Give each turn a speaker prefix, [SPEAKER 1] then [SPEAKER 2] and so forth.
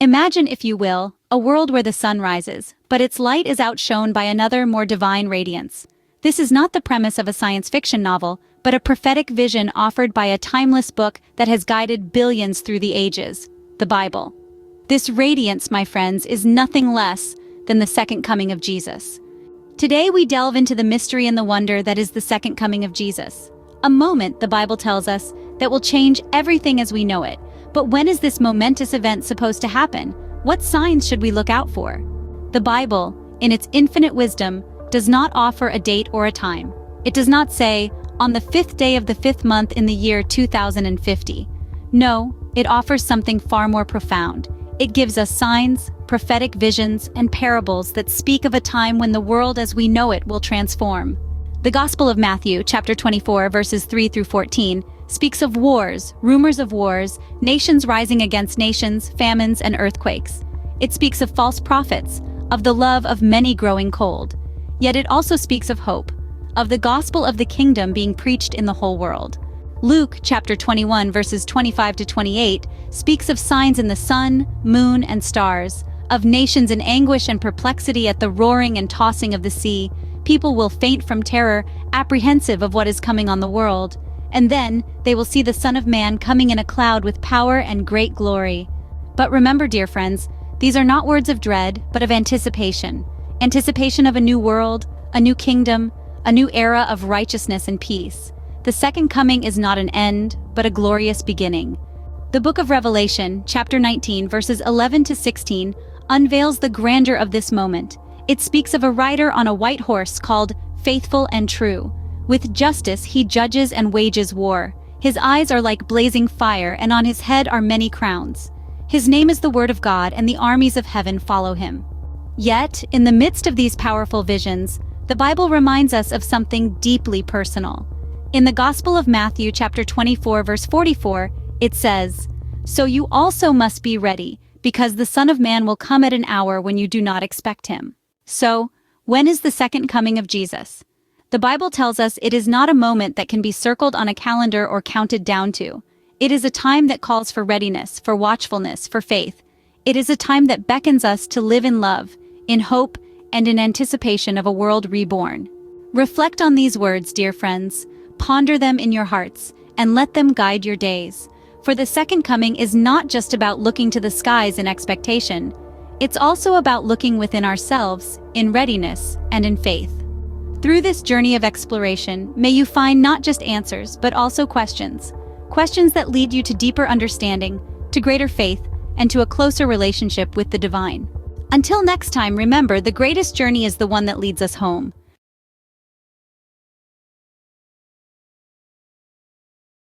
[SPEAKER 1] Imagine, if you will, a world where the sun rises, but its light is outshone by another, more divine radiance. This is not the premise of a science fiction novel, but a prophetic vision offered by a timeless book that has guided billions through the ages, the Bible. This radiance, my friends, is nothing less than the second coming of Jesus. Today we delve into the mystery and the wonder that is the second coming of Jesus. A moment, the Bible tells us, that will change everything as we know it. But when is this momentous event supposed to happen? What signs should we look out for? The Bible, in its infinite wisdom, does not offer a date or a time. It does not say, on the 5th day of the 5th month in the year 2050. No, it offers something far more profound. It gives us signs, prophetic visions, and parables that speak of a time when the world as we know it will transform. The Gospel of Matthew, chapter 24, verses 3 through 14, speaks of wars, rumors of wars, nations rising against nations, famines, and earthquakes. It speaks of false prophets, of the love of many growing cold. Yet it also speaks of hope, of the gospel of the kingdom being preached in the whole world. Luke, chapter 21, verses 25 to 28, speaks of signs in the sun, moon, and stars, of nations in anguish and perplexity at the roaring and tossing of the sea. People will faint from terror, apprehensive of what is coming on the world. And then they will see the Son of Man coming in a cloud with power and great glory. But remember, dear friends, these are not words of dread, but of anticipation. Anticipation of a new world, a new kingdom, a new era of righteousness and peace. The second coming is not an end, but a glorious beginning. The book of Revelation, chapter 19, verses 11 to 16, unveils the grandeur of this moment. It speaks of a rider on a white horse called Faithful and True. With justice he judges and wages war. His eyes are like blazing fire, and on his head are many crowns. His name is the Word of God, and the armies of heaven follow him. Yet, in the midst of these powerful visions, the Bible reminds us of something deeply personal. In the Gospel of Matthew, chapter 24, verse 44, it says, "So you also must be ready, because the Son of Man will come at an hour when you do not expect him." So, when is the second coming of Jesus? The Bible tells us it is not a moment that can be circled on a calendar or counted down to. It is a time that calls for readiness, for watchfulness, for faith. It is a time that beckons us to live in love, in hope, and in anticipation of a world reborn. Reflect on these words, dear friends. Ponder them in your hearts, and let them guide your days. For the second coming is not just about looking to the skies in expectation. It's also about looking within ourselves, in readiness and in faith. Through this journey of exploration, may you find not just answers, but also questions. Questions that lead you to deeper understanding, to greater faith, and to a closer relationship with the divine. Until next time, remember, the greatest journey is the one that leads us home.